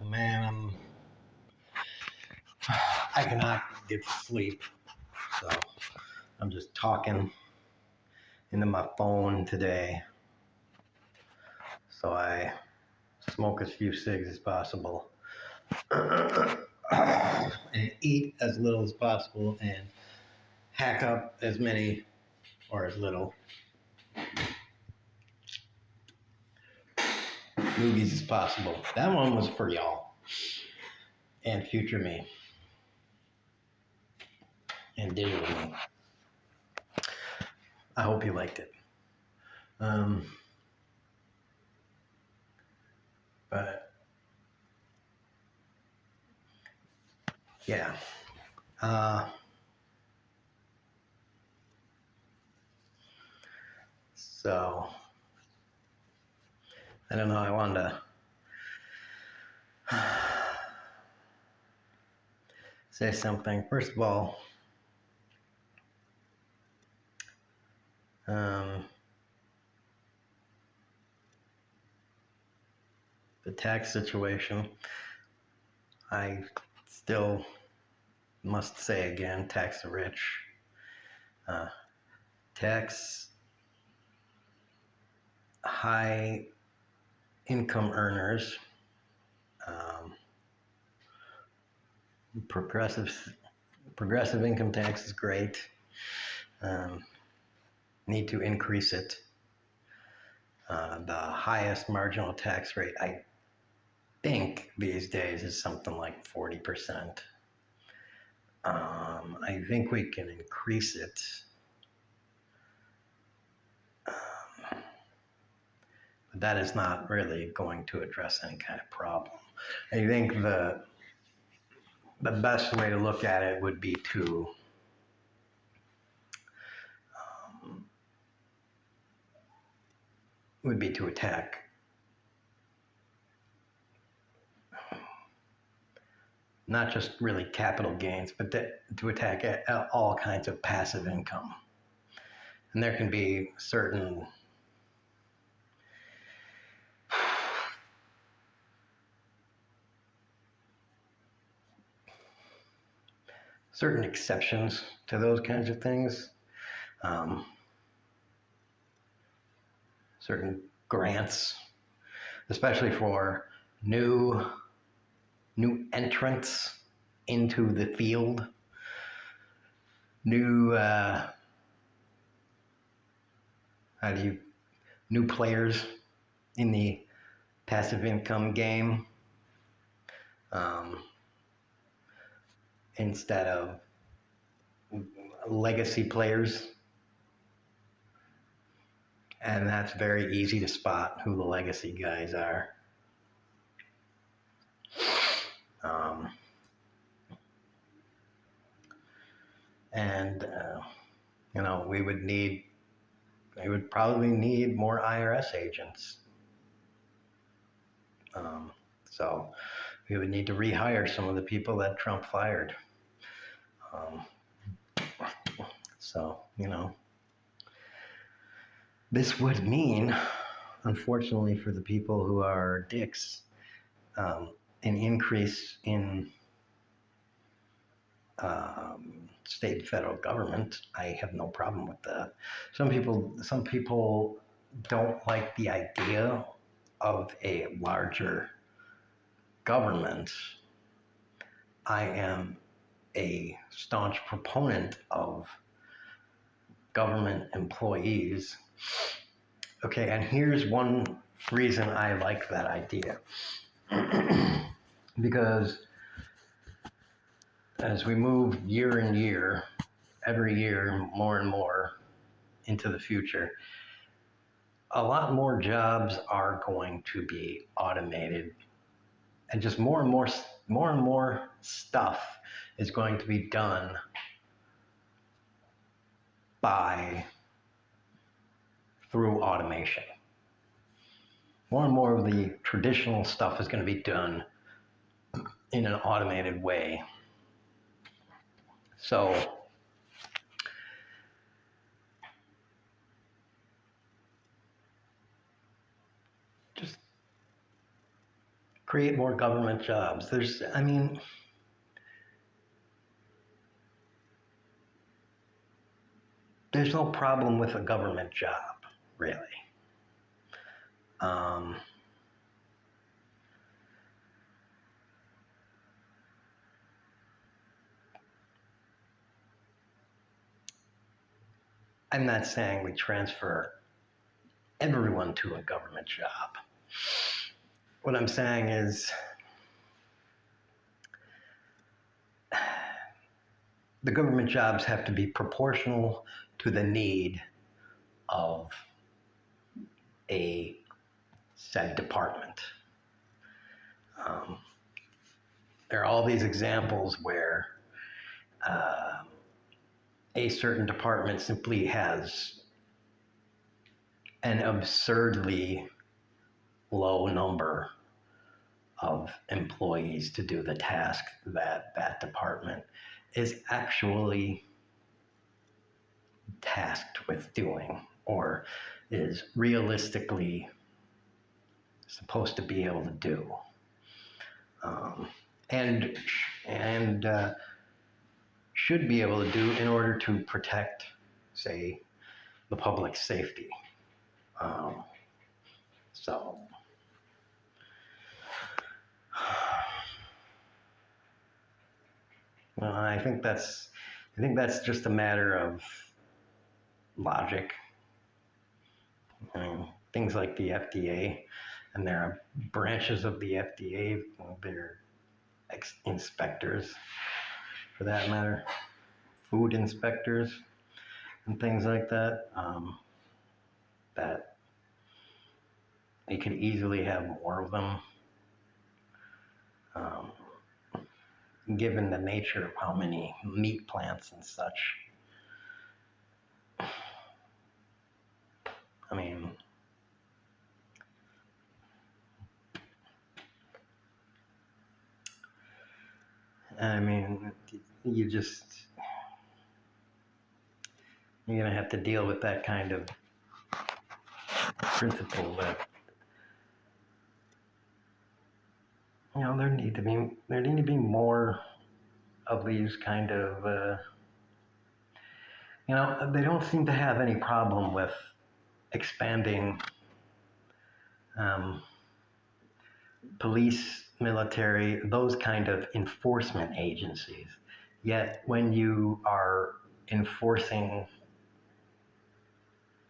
Man, I cannot get to sleep, so I'm just talking into my phone today. So I smoke as few cigs as possible, and eat as little as possible, and hack up as many or as little movies as possible. That one was for y'all and future me and digital me. I hope you liked it. But yeah. So I don't know. I wanted to say something. First of all, the tax situation. I still must say again, tax the rich. Tax high income earners. Progressive income tax is great. Need to increase it. The highest marginal tax rate, I think these days, is something like 40%. I think we can increase it. But that is not really going to address any kind of problem. I think the best way to look at it would be to attack not just really capital gains, but to attack all kinds of passive income. And there can be certain exceptions to those kinds of things. Certain grants, especially for new entrants into the field, new players in the passive income game, instead of legacy players. And that's very easy to spot who the legacy guys are. We would probably need more IRS agents. So we would need to rehire some of the people that Trump fired. This would mean, unfortunately for the people who are dicks, an increase in state and federal government. I have no problem with that. Some people don't like the idea of a larger government. I am a staunch proponent of government employees. Okay, and here's one reason I like that idea. Because as we move year and year, every year more and more into the future, a lot more jobs are going to be automated, and just more and more stuff is going to be done through automation. More and more of the traditional stuff is going to be done in an automated way. So just create more government jobs. There's no problem with a government job, really. Um, I'm not saying we transfer everyone to a government job. What I'm saying is the government jobs have to be proportional to the need of a said department. Um, there are all these examples where uh, a certain department simply has an absurdly low number of employees to do the task that that department is actually tasked with doing, or is realistically supposed to be able to do, um, and and should be able to do in order to protect, say, the public safety. Um, so, well, I think that's just a matter of logic. Things like the FDA, and there are branches of the FDA, they're inspectors, for that matter, food inspectors, and things like that. That they could easily have more of them, um, given the nature of how many meat plants and such. I mean, I mean, you just you're gonna have to deal with that kind of principle that there need to be more of these kind of they don't seem to have any problem with expanding um, police, military, those kind of enforcement agencies. Yet when you are enforcing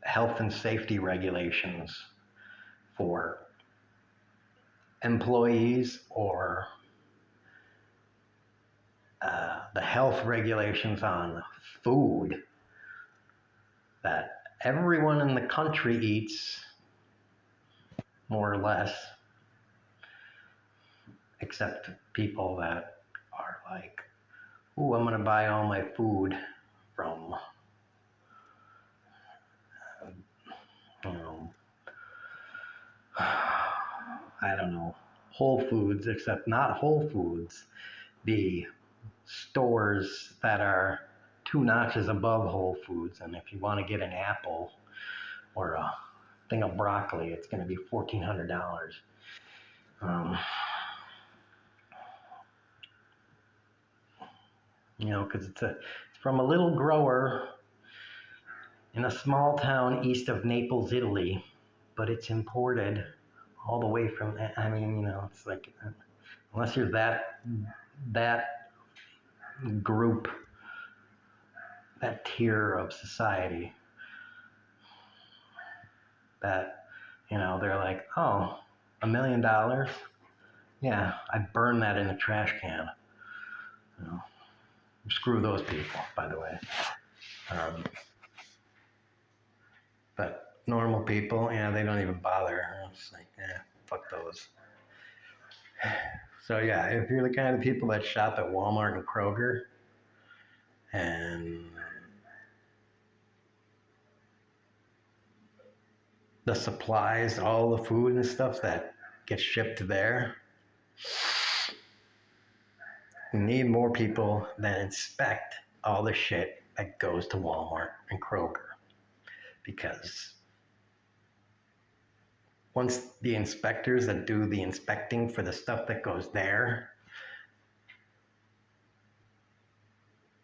health and safety regulations for employees, or the health regulations on food that everyone in the country eats, more or less, except people that are like, "Ooh, I'm going to buy all my food from, you know, I don't know, Whole Foods," except not Whole Foods, the stores that are 2 notches above Whole Foods. And if you want to get an apple or a thing of broccoli, it's going to be $1,400. Because it's from a little grower in a small town east of Naples, Italy, but it's imported all the way from. I mean, it's like, unless you're that group, that tier of society, that they're like, oh, $1 million, yeah, I burn that in a trash can. Screw those people, by the way. But normal people, they don't even bother. It's like, fuck those. So yeah, if you're the kind of people that shop at Walmart and Kroger, and the supplies, all the food and stuff that gets shipped there, we need more people that inspect all the shit that goes to Walmart and Kroger. Because once the inspectors that do the inspecting for the stuff that goes there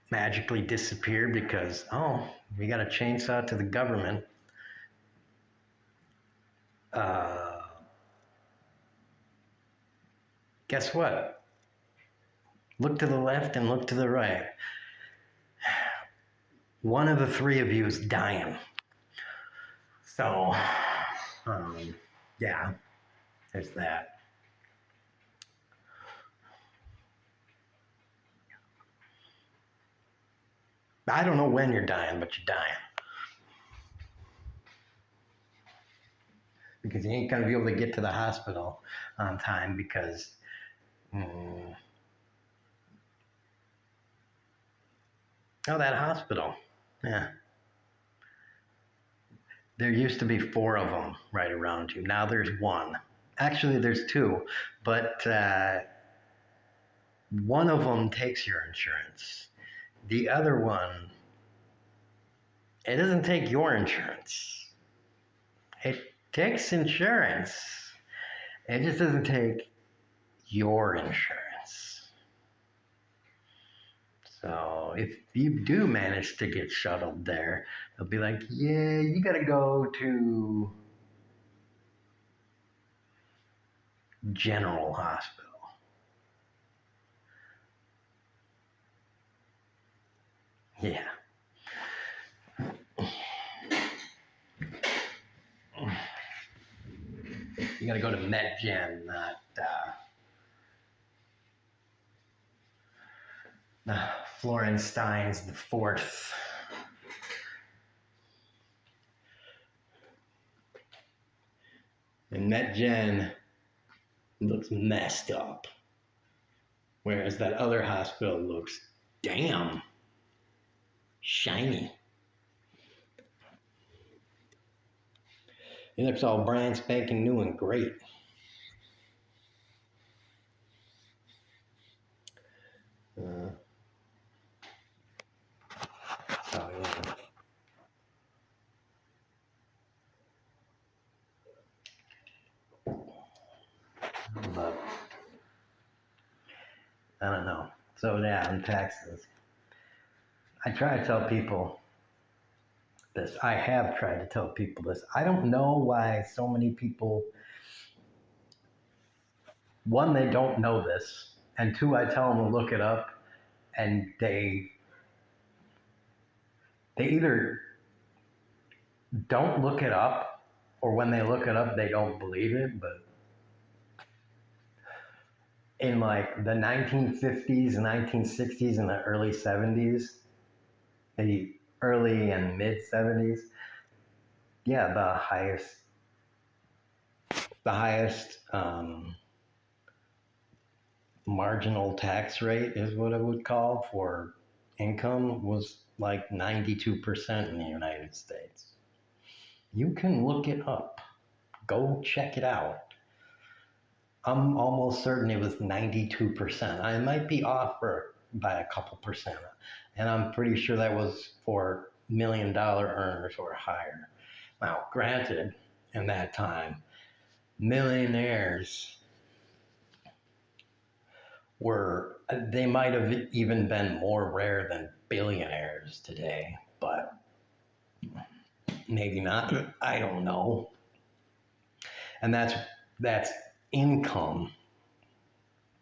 magically disappear because, oh, we got a chainsaw to the government, guess what? Look to the left and look to the right. One of the three of you is dying. So, yeah, there's that. I don't know when you're dying, but you're dying. Because you ain't gonna be able to get to the hospital on time because oh, that hospital. Yeah. There used to be 4 of them right around you. Now there's 1. Actually, there's 2, but one of them takes your insurance. The other one, it doesn't take your insurance. It takes insurance. It just doesn't take your insurance. So if you do manage to get shuttled there, they'll be like, yeah, you gotta go to General Hospital. Yeah. You gotta go to MedGen, not Florenstein's the 4th. And MedGen looks messed up. Whereas that other hospital looks damn shiny. It looks all brand spanking new and great. So yeah. But I don't know. So yeah, on taxes. I try to tell people this. I have tried to tell people this. I don't know why so many people, one, they don't know this, and 2, I tell them to look it up, and they either don't look it up, or when they look it up, they don't believe it. But in like the 1950s, 1960s, and the early 70s, the early and mid 70s, yeah, the highest marginal tax rate is what I would call for income was like 92% in the United States. You can look it up. Go check it out. I'm almost certain it was 92%. I might be off by a couple percent. And I'm pretty sure that was for $1 million earners or higher. Now, granted, in that time, millionaires they might have even been more rare than billionaires today, but maybe not. I don't know. And that's income.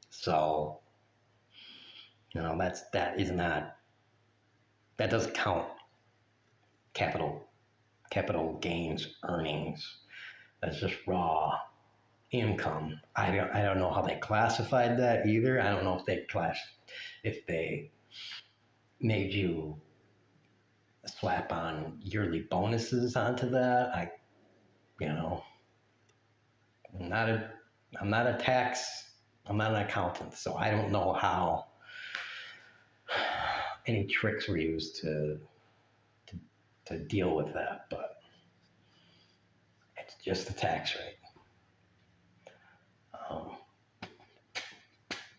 So, that doesn't count capital gains earnings. That's just raw income. I don't know how they classified that either. I don't know if they made you slap on yearly bonuses onto that. I'm not an accountant, so I don't know how any tricks were used to deal with that, but it's just the tax rate.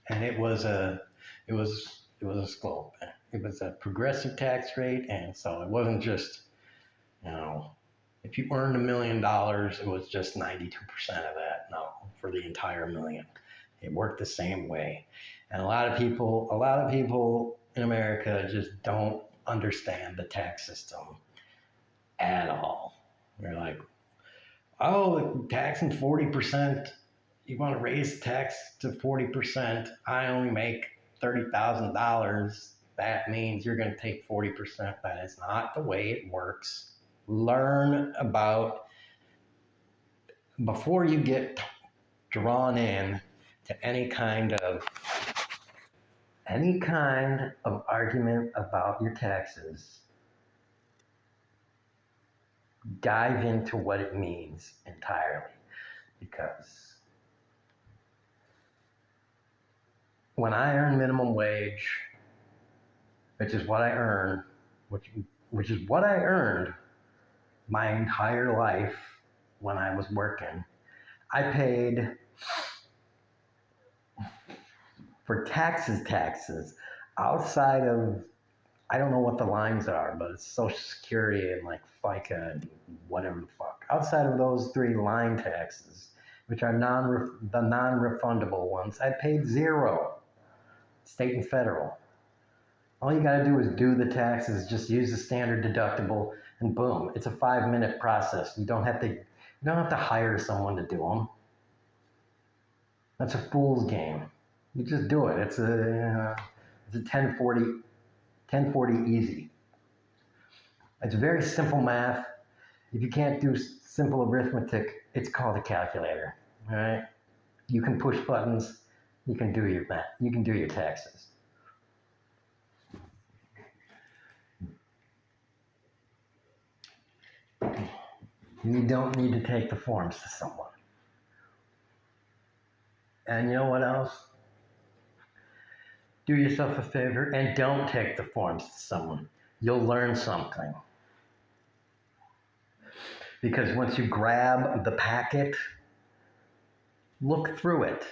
And it was a slope. It was a progressive tax rate, and so it wasn't just If you earned $1 million, it was just 92% of that. No, for the entire million. It worked the same way. And a lot of people in America just don't understand the tax system at all. They're like, oh, taxing 40%. You want to raise tax to 40%. I only make $30,000. That means you're going to take 40%. That is not the way it works. Learn about, before you get drawn in to any kind of argument about your taxes, dive into what it means entirely. Because when I earn minimum wage, which is what I earn, which is what I earned my entire life when I was working, I paid for taxes outside of, I don't know what the lines are, but it's Social Security and like FICA and whatever the fuck. Outside of those three line taxes, which are the non-refundable ones, I paid zero, state and federal. All you gotta do is do the taxes, just use the standard deductible, and boom, it's a 5-minute process. You don't have to hire someone to do them. That's a fool's game. You just do it. It's a 1040 easy. It's very simple math. If you can't do simple arithmetic, it's called a calculator. All right? You can push buttons. You can do your math. You can do your taxes. You don't need to take the forms to someone. And you know what else? Do yourself a favor and don't take the forms to someone. You'll learn something. Because once you grab the packet, look through it.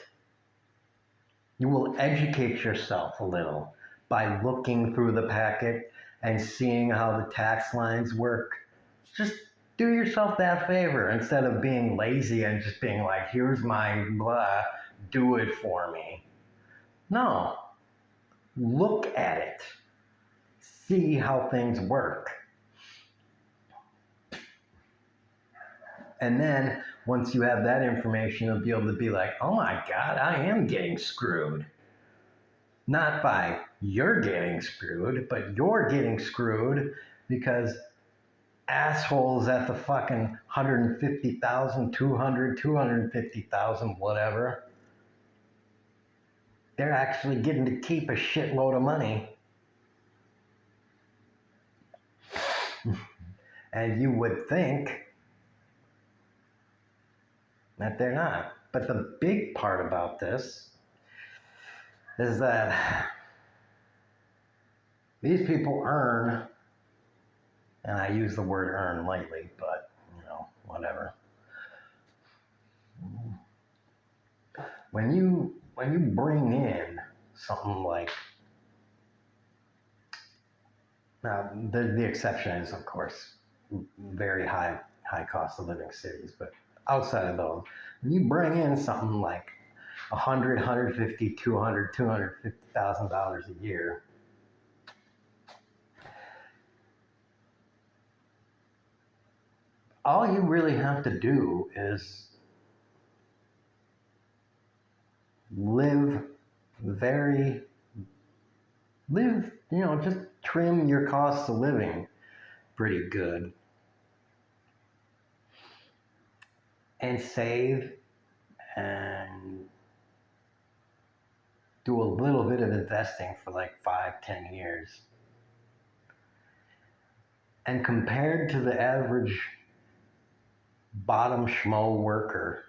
You will educate yourself a little by looking through the packet and seeing how the tax lines work. Just do yourself that favor instead of being lazy and just being like, here's my blah, do it for me. No. Look at it. See how things work. And then once you have that information, you'll be able to be like, oh my God, I am getting screwed. Not by you're getting screwed, but you're getting screwed because assholes at the fucking 150,000, 200, 250,000, whatever, they're actually getting to keep a shitload of money. And you would think that they're not. But the big part about this is that these people earn, and I use the word earn lightly, but whatever. When you bring in something like, now the exception is of course very high cost of living cities, but outside of those, when you bring in something like $100, $150, $200, $250,000 a year, all you really have to do is just trim your cost of living pretty good and save and do a little bit of investing for like 5-10 years. And compared to the average bottom schmo worker,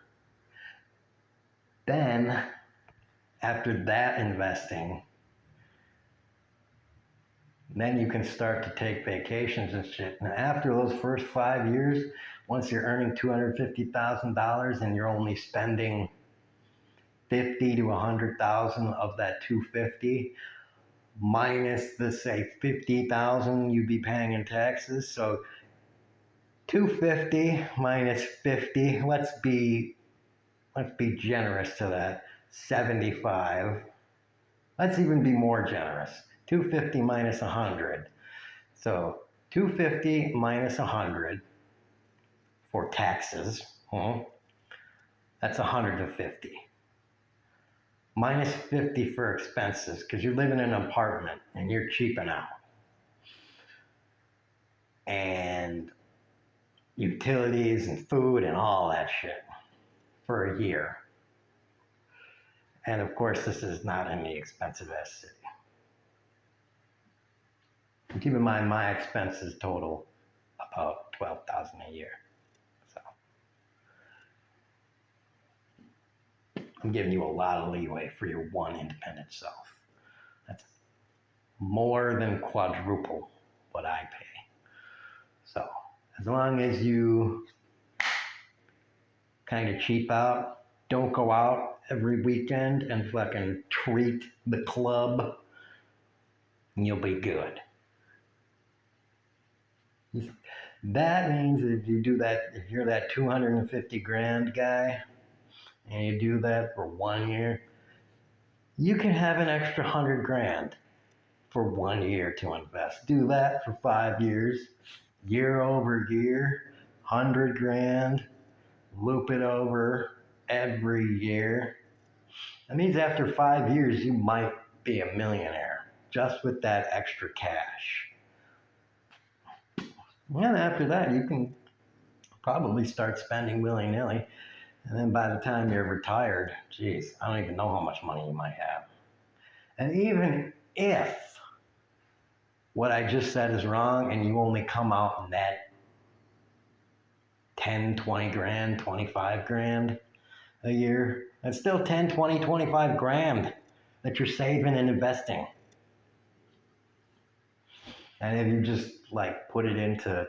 then after that investing, then you can start to take vacations and shit. And after those first 5 years, once you're earning $250,000 and you're only spending $50,000 to $100,000 of that $250,000, minus the say $50,000 you'd be paying in taxes, so 250 minus 50. Let's be generous to that. 75. Let's even be more generous. 250 minus 100. So 250 minus 100 for taxes. That's 150. Minus 50 for expenses because you live in an apartment and you're cheaping out. And utilities and food and all that shit for a year. And of course, this is not in the expensive ass city. And keep in mind, my expenses total about $12,000 a year. So I'm giving you a lot of leeway for your one independent self. That's more than quadruple what I pay. So as long as you kind of cheap out, don't go out every weekend and fucking treat the club, you'll be good. That means if you do that, if you're that 250 grand guy and you do that for 1 year, you can have an extra 100 grand for 1 year to invest. Do that for 5 years, year over year, 100 grand, loop it over every year. That means after 5 years, you might be a millionaire just with that extra cash. And after that, you can probably start spending willy-nilly. And then by the time you're retired, geez, I don't even know how much money you might have. And even if what I just said is wrong and you only come out net 10, 20 grand, 25 grand a year, that's still 10, 20, 25 grand that you're saving and investing. And if you just like put it into,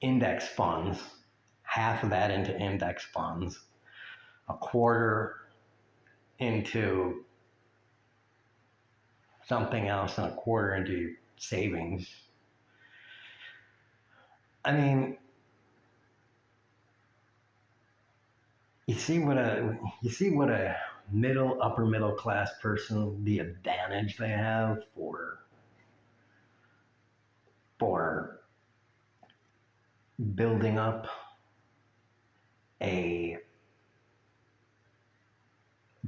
index funds, half of that into index funds, a quarter into something else, and a quarter into savings. I mean, you see what a upper middle class person, the advantage they have for building up a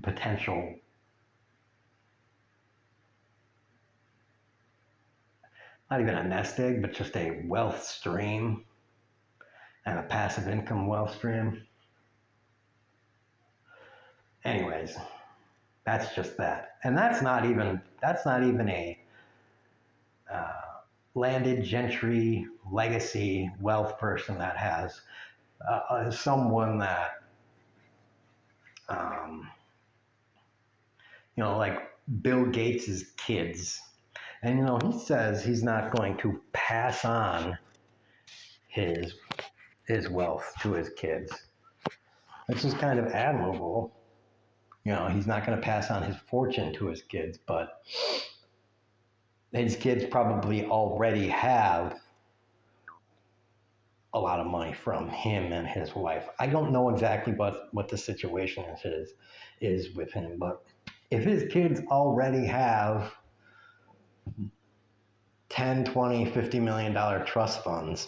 potential not even a nest egg, but just a wealth stream and a passive income wealth stream. Anyways, that's just that. And that's not even a landed gentry legacy wealth person that has someone that like Bill Gates's kids. And he says he's not going to pass on his wealth to his kids. It's just kind of admirable. He's not going to pass on his fortune to his kids, but his kids probably already have a lot of money from him and his wife. I don't know exactly what the situation is with him, but if his kids already have 10, 20, $50 million trust funds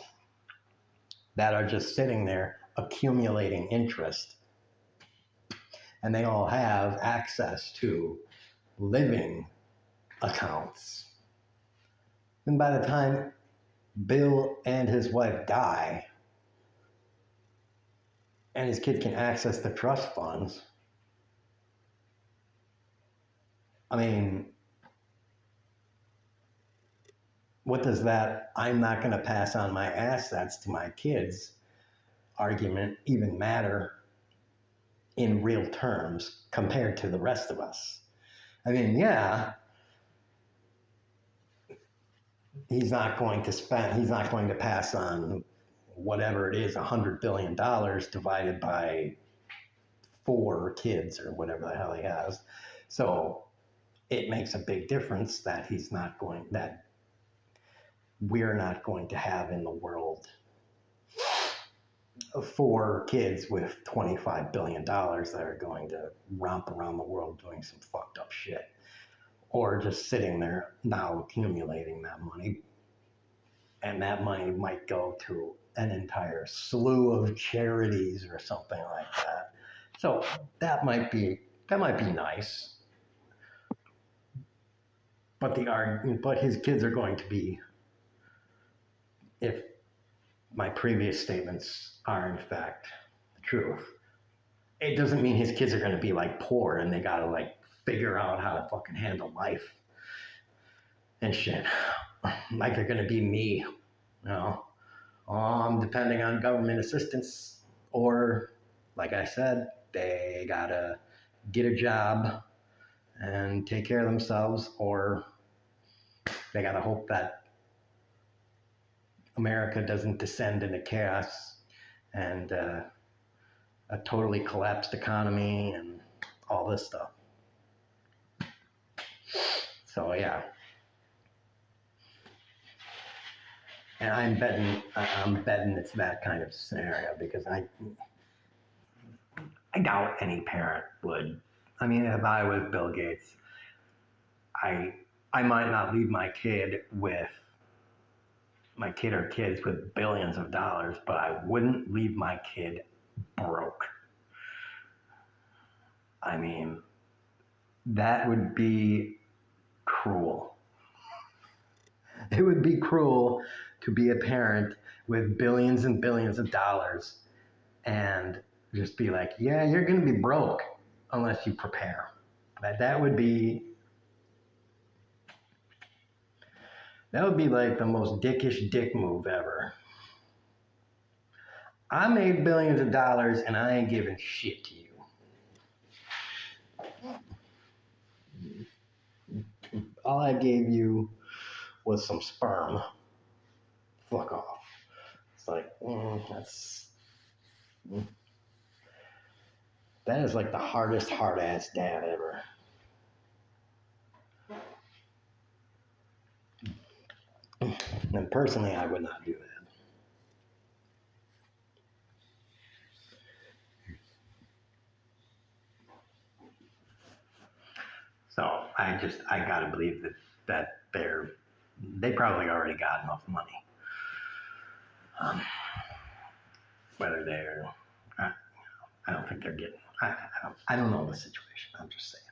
that are just sitting there accumulating interest, and they all have access to living accounts, then by the time Bill and his wife die and his kid can access the trust funds, I mean, what does that "I'm not going to pass on my assets to my kids" argument even matter in real terms compared to the rest of us? I mean, yeah, he's not going to pass on whatever it is, $100 billion divided by 4 kids or whatever the hell he has. So it makes a big difference that we're not going to have in the world 4 kids with $25 billion that are going to romp around the world doing some fucked up shit, or just sitting there now accumulating that money. And that money might go to an entire slew of charities or something like that. So that might be nice. But his kids are going to be, if my previous statements are in fact the truth, it doesn't mean his kids are going to be like poor and they got to like figure out how to fucking handle life and shit. Like they're going to be me, you know. I'm depending on government assistance, or like I said, they got to get a job and take care of themselves, or they got to hope that America doesn't descend into chaos and a totally collapsed economy and all this stuff. So yeah, and I'm betting it's that kind of scenario, because I doubt any parent would. I mean, if I was Bill Gates, I might not leave my kid or kids with billions of dollars, but I wouldn't leave my kid broke. I mean, that would be cruel. It would be cruel to be a parent with billions and billions of dollars and just be like, yeah, you're going to be broke unless you prepare. That would be like the most dickish dick move ever. I made billions of dollars and I ain't giving shit to you. All I gave you was some sperm. Fuck off. It's like, that is like the hardest hard-ass dad ever. And personally, I would not do that. So I gotta believe that they probably already got enough money. Whether they're, I don't think they're getting. I don't know the situation. I'm just saying.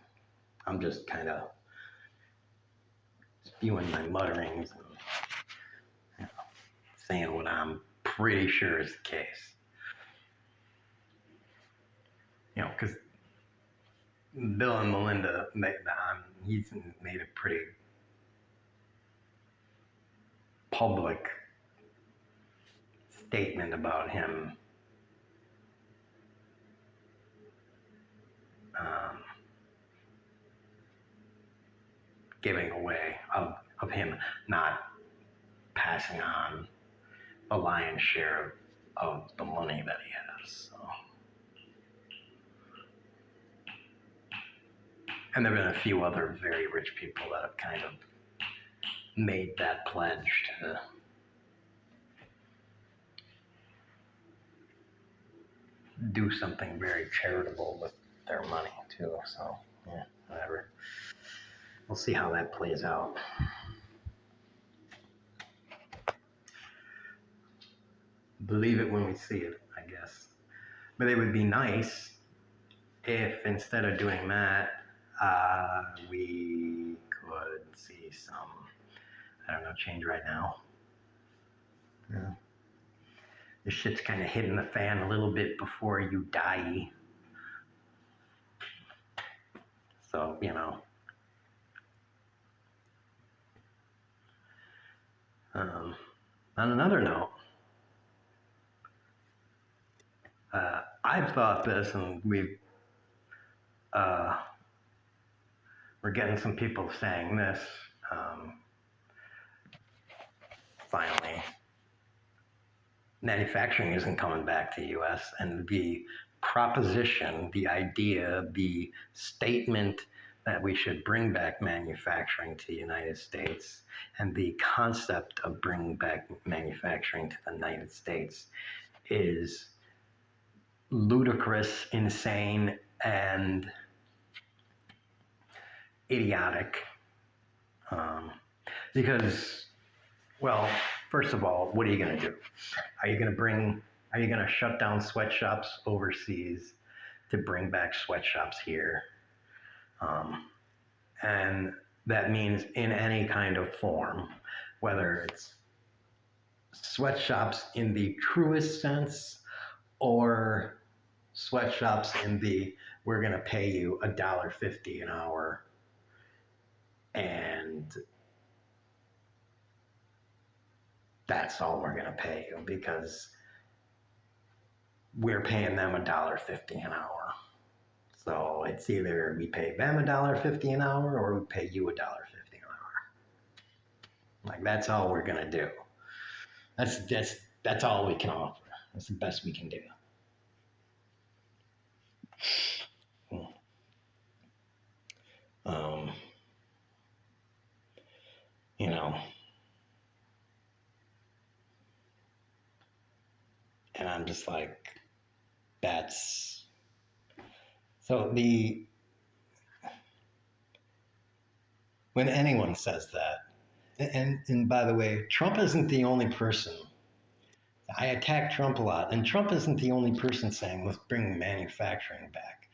I'm just kind of spewing my mutterings and, you know, saying what I'm pretty sure is the case. You know, because Bill and Melinda, he's made a pretty public statement about him giving away, of him not passing on the lion's share of the money that he has. So. And there have been a few other very rich people that have kind of made that pledge to do something very charitable with their money too. So yeah, whatever. We'll see how that plays out. Believe it when we see it, I guess. But it would be nice if instead of doing that, we could see some, I don't know, change right now. Yeah. This shit's kind of hitting the fan a little bit before you die. So, you know. On another note, I've thought this, and we're getting some people saying this, finally. Manufacturing isn't coming back to the US, and the proposition, the idea, the statement that we should bring back manufacturing to the United States. And the concept of bringing back manufacturing to the United States is ludicrous, insane, and idiotic. Because, well, first of all, what are you going to do? Are you going to shut down sweatshops overseas to bring back sweatshops here? And that means in any kind of form, whether it's sweatshops in the truest sense or sweatshops in the we're going to pay you $1.50 an hour and that's all we're going to pay you because we're paying them $1.50 an hour. So it's either we pay them $1.50 an hour or we pay you $1.50 an hour. Like that's all we're going to do. That's all we can offer. That's the best we can do. You know, and I'm just like, that's so when anyone says that, and by the way, Trump isn't the only person. I attack Trump a lot, and Trump isn't the only person saying let's bring manufacturing back.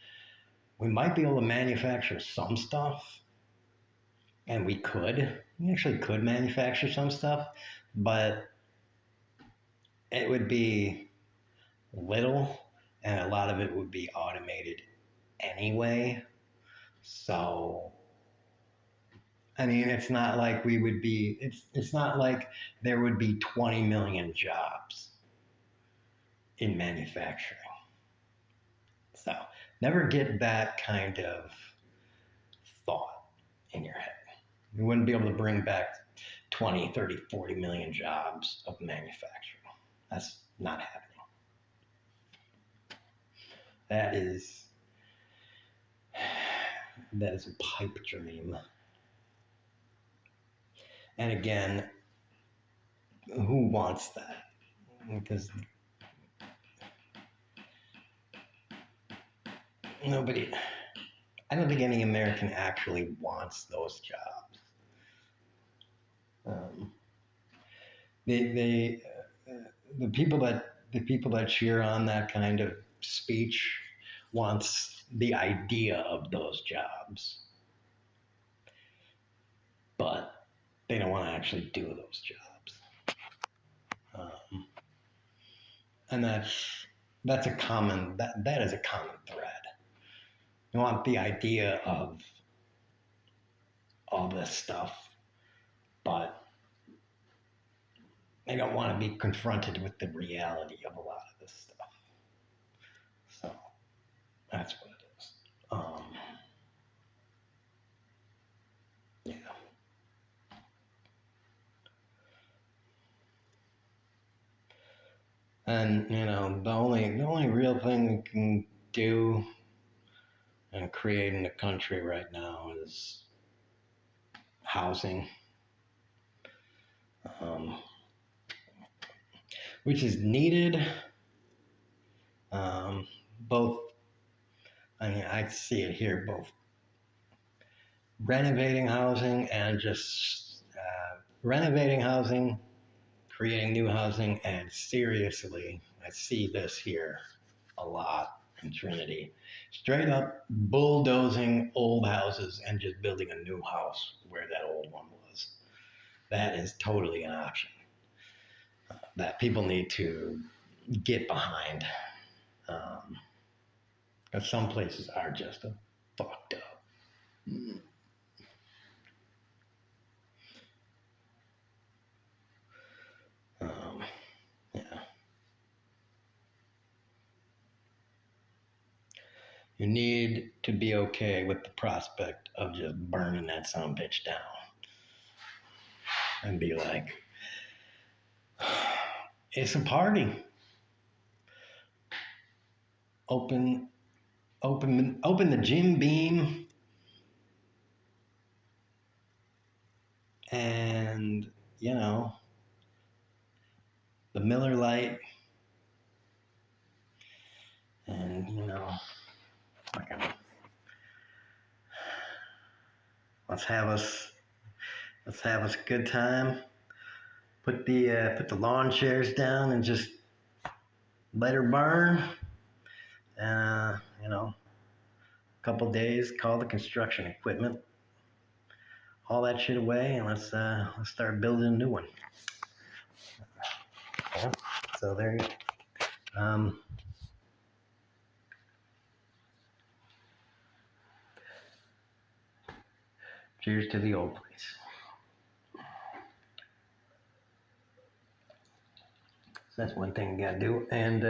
We might be able to manufacture some stuff, and we actually could manufacture some stuff, but it would be little, and a lot of it would be automated anyway. So, I mean, it's not like it's not like there would be 20 million jobs in manufacturing. So, never get that kind of thought in your head. You wouldn't be able to bring back 20, 30, 40 million jobs of manufacturing. That's not happening. That is a pipe dream. And again, who wants that? Because I don't think any American actually wants those jobs. The people that cheer on that kind of speech wants the idea of those jobs, but they don't want to actually do those jobs. And that is a common thread. You want the idea of all this stuff, but they don't want to be confronted with the reality of a lot of this stuff. So that's what it is. Yeah. And the only real thing we can do and create in the country right now is housing, which is needed. Both, I see it here, both renovating housing and just renovating housing, creating new housing, and seriously, I see this here a lot in Trinity. Straight up bulldozing old houses and just building a new house where that old one was. That is totally an option that people need to get behind. Because some places are just fucked up. Yeah. You need to be okay with the prospect of just burning that son of a bitch down. And be like, it's a party. Open the Jim Beam And, you know, the Miller Lite, and, you know, fucking, let's have us a good time. Put the lawn chairs down and just let her burn. You know, a couple days, call the construction equipment, haul that shit away, and let's start building a new one. Yeah. So there you go. Cheers to the old place. So that's one thing you gotta do. And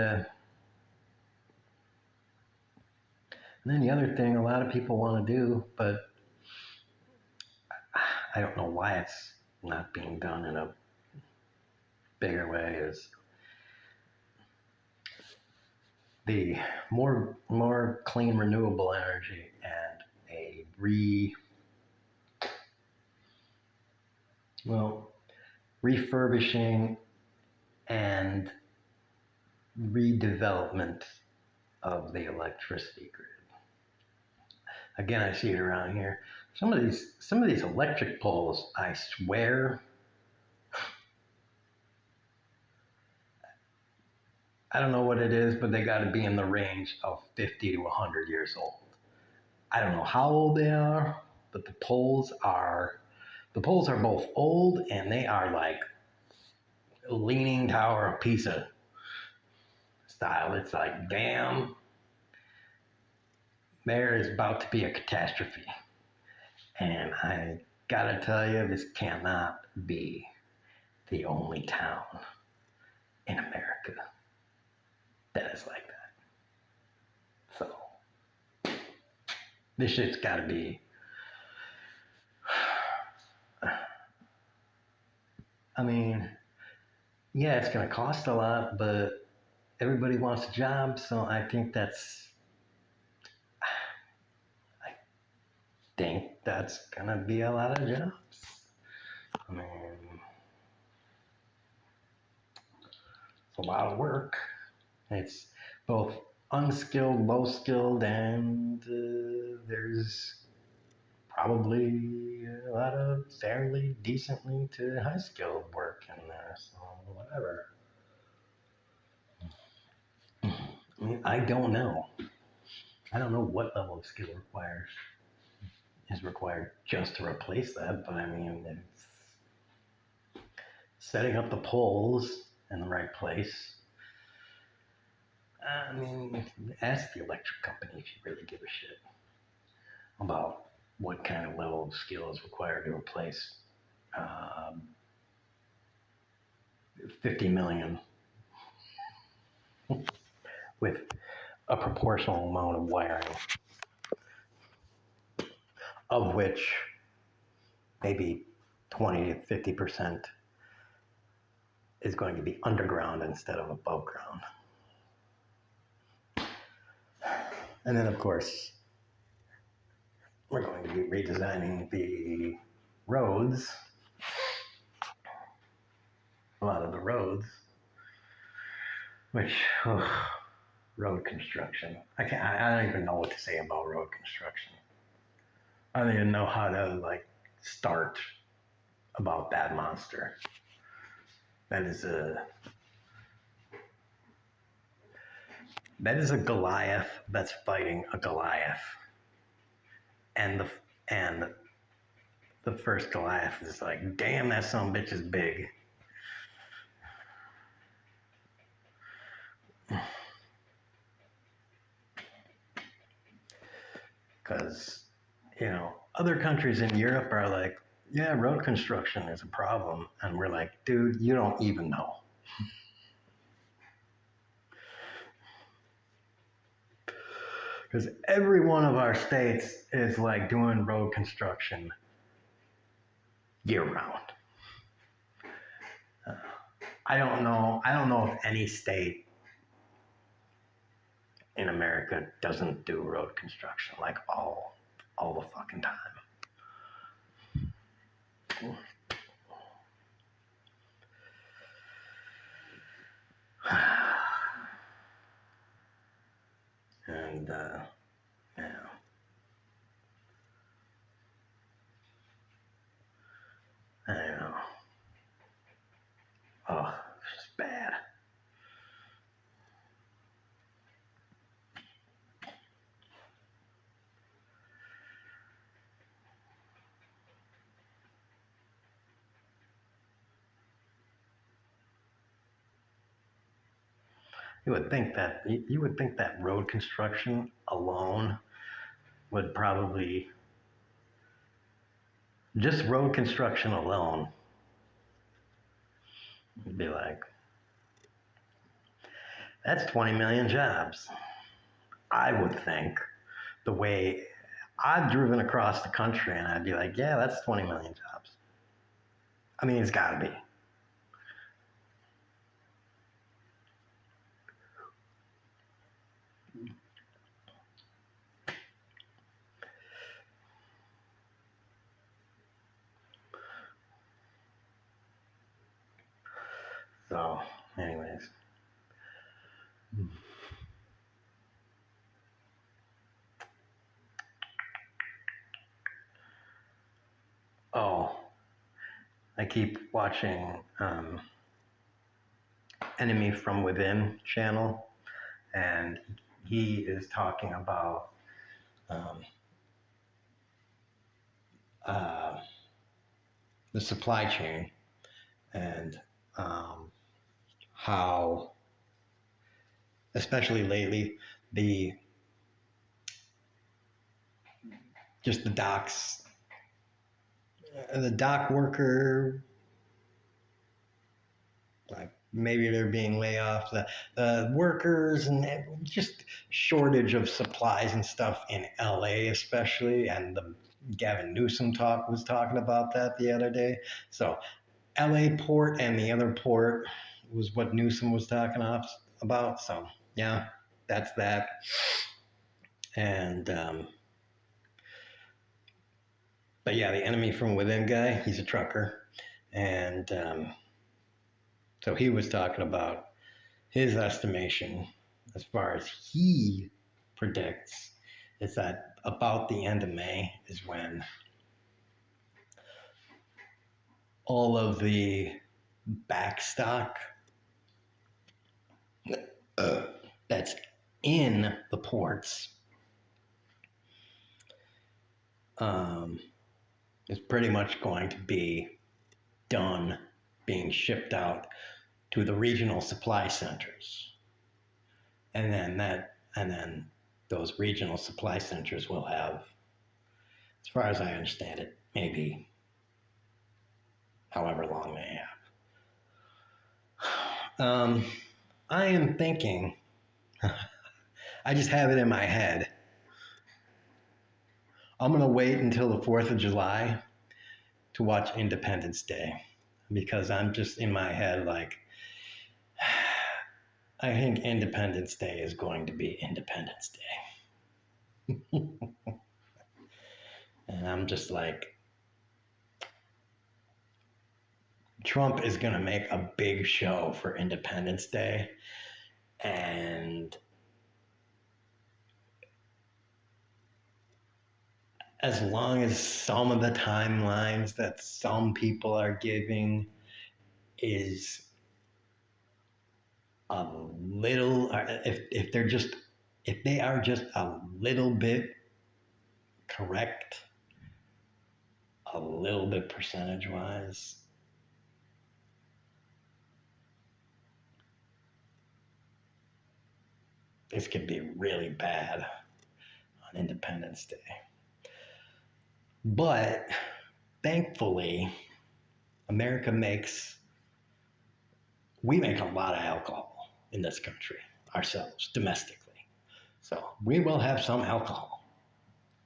then the other thing a lot of people want to do, but I don't know why it's not being done in a bigger way, is the more clean renewable energy and a refurbishing and redevelopment of the electricity grid. Again, I see it around here. Some of these electric poles, I swear, I don't know what it is, but they got to be in the range of 50 to 100 years old. I don't know how old they are, but the poles are both old and they are like Leaning Tower of Pisa style. It's like, damn, there is about to be a catastrophe. And I gotta tell you, this cannot be the only town in America that is like that. So, this shit's gotta be, I mean, yeah, it's gonna cost a lot, but everybody wants a job, so I think that's gonna be a lot of jobs. I mean, it's a lot of work. It's both unskilled, low skilled, and there's probably a lot of fairly decently to high skilled work in there. So whatever. I mean, I don't know. I don't know what level of skill is required just to replace that, but I mean, it's setting up the poles in the right place. I mean, ask the electric company if you really give a shit about what kind of level of skill is required to replace 50 million with a proportional amount of wiring, of which maybe 20 to 50% is going to be underground instead of above ground. And then, of course, we're going to be redesigning the roads, a lot of the roads, which, road construction. I don't even know what to say about road construction. I don't even know how to start about that monster. That is a Goliath that's fighting a Goliath. And the first Goliath is like, damn, that son of a bitch is big. Because, other countries in Europe are like, yeah, road construction is a problem. And we're like, dude, you don't even know. Because every one of our states is like doing road construction year round. I don't know if any state in America doesn't do road construction like all the fucking time. I know. Oh, it's bad. You would think that road construction alone would probably, just road construction alone would be like, that's 20 million jobs. I would think, the way I've driven across the country, and I'd be like, yeah, that's 20 million jobs. I mean, it's got to be. So, anyways. Oh, I keep watching Enemy from Within channel, and he is talking about um, uh, the supply chain and how, especially lately, the just the dock worker, like maybe they're being laid off, the workers, and just shortage of supplies and stuff in LA especially, and the Gavin Newsom was talking about that the other day. So LA port and the other port was what Newsom was talking about. So yeah, that's that. And but yeah, the Enemy from Within guy, he's a trucker, and so he was talking about his estimation, as far as he predicts, is that about the end of May is when all of the backstock that's in the ports is pretty much going to be done being shipped out to the regional supply centers. And then those regional supply centers will have, as far as I understand it, maybe however long they have. I am thinking, I just have it in my head, I'm going to wait until the 4th of July to watch Independence Day, because I'm just in my head like, I think Independence Day is going to be Independence Day. And I'm just like, Trump is going to make a big show for Independence Day. And as long as some of the timelines that some people are giving is a little, if they are just a little bit correct, a little bit percentage wise, this could be really bad on Independence Day. But thankfully, we make a lot of alcohol in this country ourselves, domestically. So we will have some alcohol.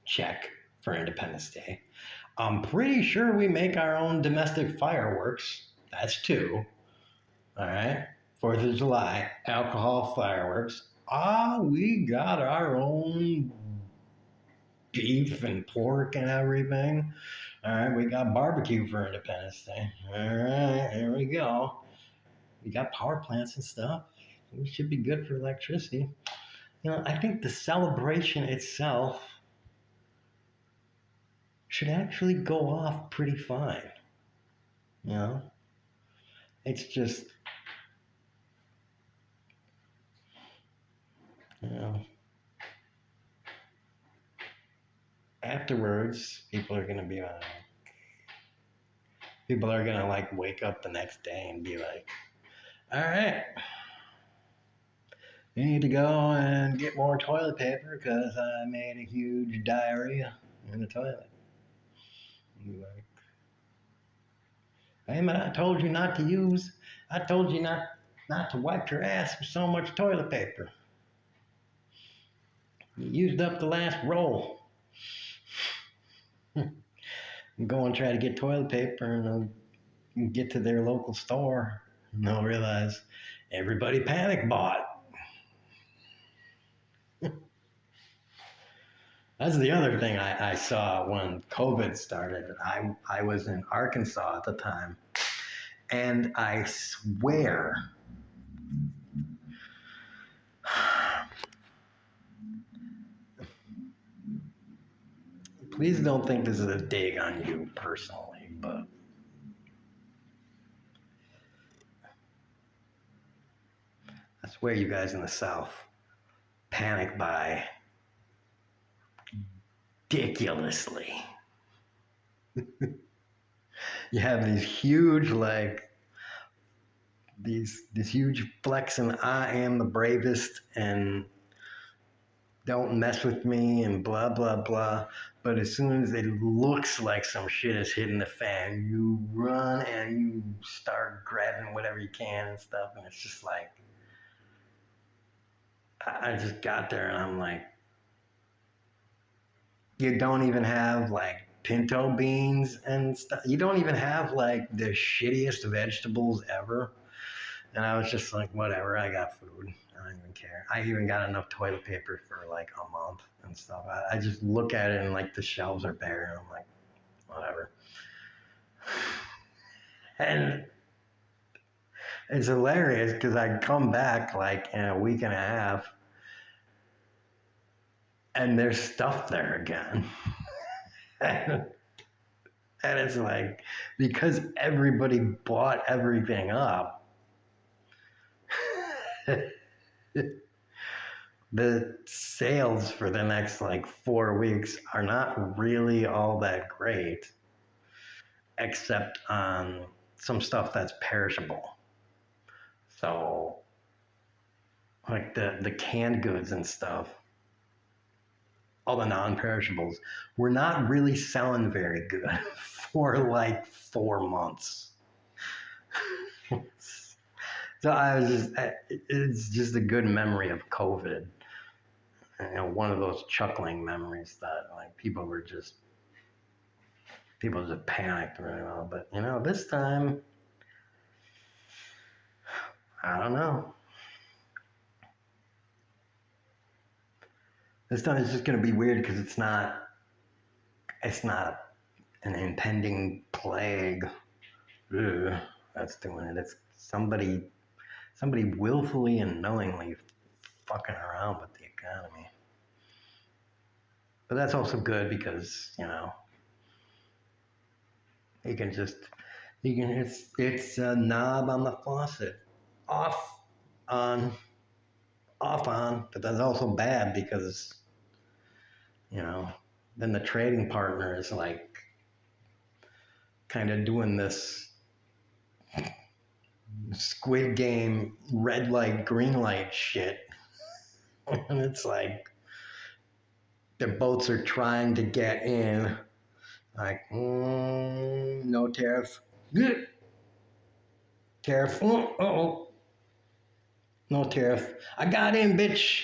Check for Independence Day. I'm pretty sure we make our own domestic fireworks. That's 2. All right. 4th of July, alcohol fireworks. We got our own beef and pork and everything. All right. We got barbecue for Independence Day. All right. Here we go. We got power plants and stuff. We should be good for electricity. I think the celebration itself should actually go off pretty fine. You know, it's just, you know, afterwards, people are gonna like wake up the next day and be like, all right, you need to go and get more toilet paper because I made a huge diarrhea in the toilet. And be like, hey man, I told you not to use, I told you not to wipe your ass with so much toilet paper. You used up the last roll. Go and try to get toilet paper and they'll get to their local store and they'll realize everybody panic bought. That's the other thing I saw when COVID started. I was in Arkansas at the time, and I swear, please don't think this is a dig on you personally, but I swear you guys in the South panic buy ridiculously. You have these huge this huge flex and I am the bravest and don't mess with me and blah blah blah. But as soon as it looks like some shit is hitting the fan, you run and you start grabbing whatever you can and stuff, and it's just like I just got there and I'm like, you don't even have like pinto beans and stuff. You don't even have like the shittiest vegetables ever. And I was just like, whatever, I got food. I don't even care. I even got enough toilet paper for like a month and stuff. I just look at it and like the shelves are bare and I'm like, whatever. And it's hilarious because I come back like in a week and a half and there's stuff there again. And it's like, because everybody bought everything up, the sales for the next like 4 weeks are not really all that great, except on some stuff that's perishable. So, like the canned goods and stuff, all the non-perishables, we're not really selling very good for like 4 months. So it's just a good memory of COVID. You know, one of those chuckling memories that like people just panicked really well. But you know, this time, I don't know. This time it's just gonna be weird because it's not an impending plague. Ugh, that's doing it. It's somebody willfully and knowingly fucking around with the economy. But that's also good because, you know, you can just it's a knob on the faucet. Off on off on, but that's also bad because, you know, then the trading partner is like kind of doing this Squid Game red light, green light shit. And it's like the boats are trying to get in, like, no tariff. Tariff. Oh, no tariff. I got in, bitch.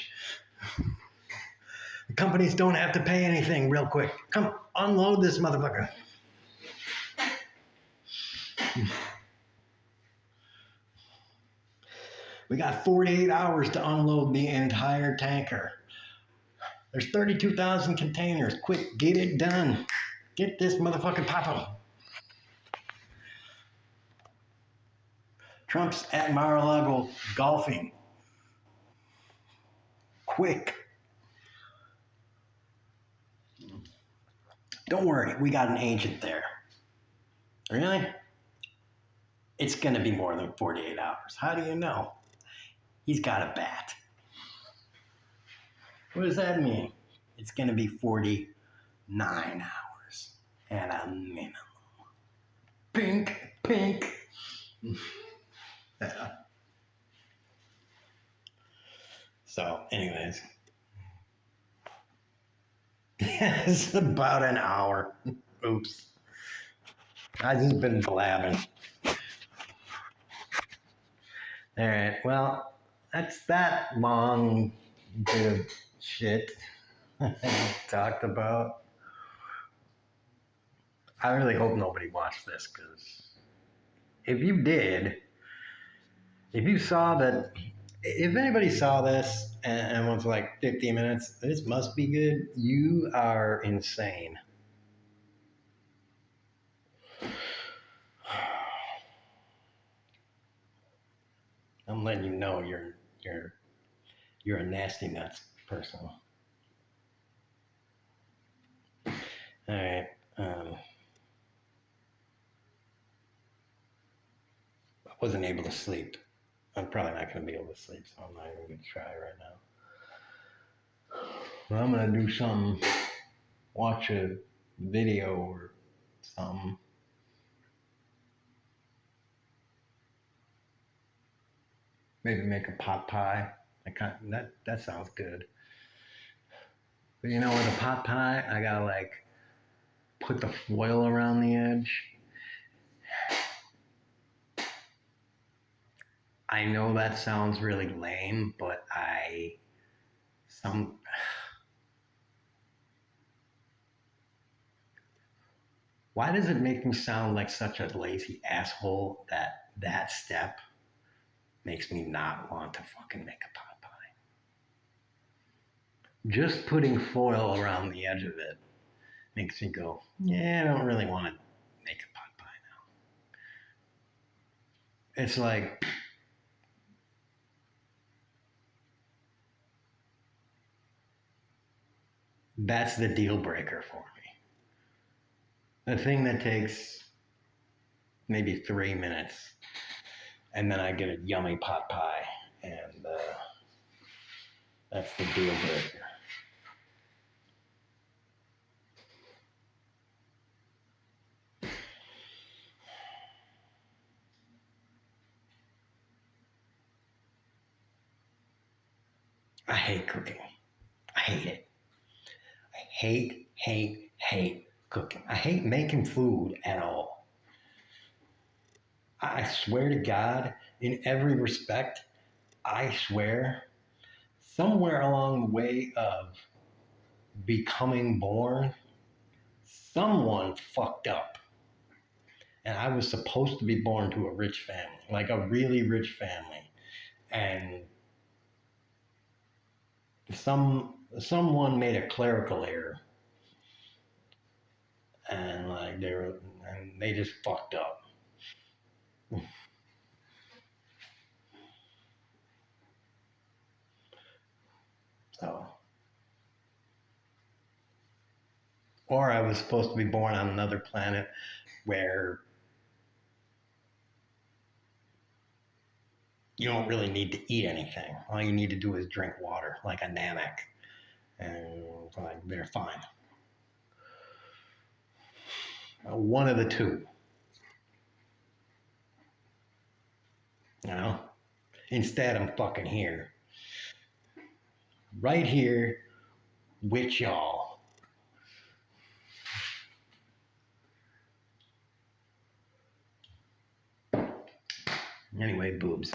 The companies don't have to pay anything real quick. Come, unload this motherfucker. We got 48 hours to unload the entire tanker. There's 32,000 containers. Quick, get it done. Get this motherfucking poppin'. Trump's at Mar-a-Lago golfing. Quick. Don't worry, we got an agent there. Really? it's going to be more than 48 hours. How do you know? He's got a bat. What does that mean? It's going to be 49 hours at a minimum. Pink, pink. Yeah. So, anyways. It's about an hour. Oops. I've just been blabbing. All right. Well, that's that long bit of shit I talked about. I really hope nobody watched this, because if you did, if you saw that, if anybody saw this and was like 50 minutes, this must be good, you are insane. I'm letting you know you're a nasty nuts person. All right. I wasn't able to sleep. I'm probably not going to be able to sleep, so I'm not even going to try right now. Well, I'm going to do something, watch a video or something. Maybe make a pot pie. That sounds good. But you know, with a pot pie, I gotta like put the foil around the edge. I know that sounds really lame, but why does it make me sound like such a lazy asshole that step makes me not want to fucking make a pot pie? Just putting foil around the edge of it makes me go, yeah, I don't really want to make a pot pie now. It's like, that's the deal breaker for me. The thing that takes maybe 3 minutes, and then I get a yummy pot pie, and that's the deal breaker. I hate cooking. I hate it. I hate cooking. I hate making food at all. I swear to God, in every respect, I swear, somewhere along the way of becoming born, someone fucked up. And I was supposed to be born to a rich family, like a really rich family. And someone made a clerical error, and like they just fucked up. So, or I was supposed to be born on another planet where you don't really need to eat anything. All you need to do is drink water, like a Namek, and like they're fine. One of the two, you know. Instead, I'm fucking here, right here with y'all. Anyway, boobs.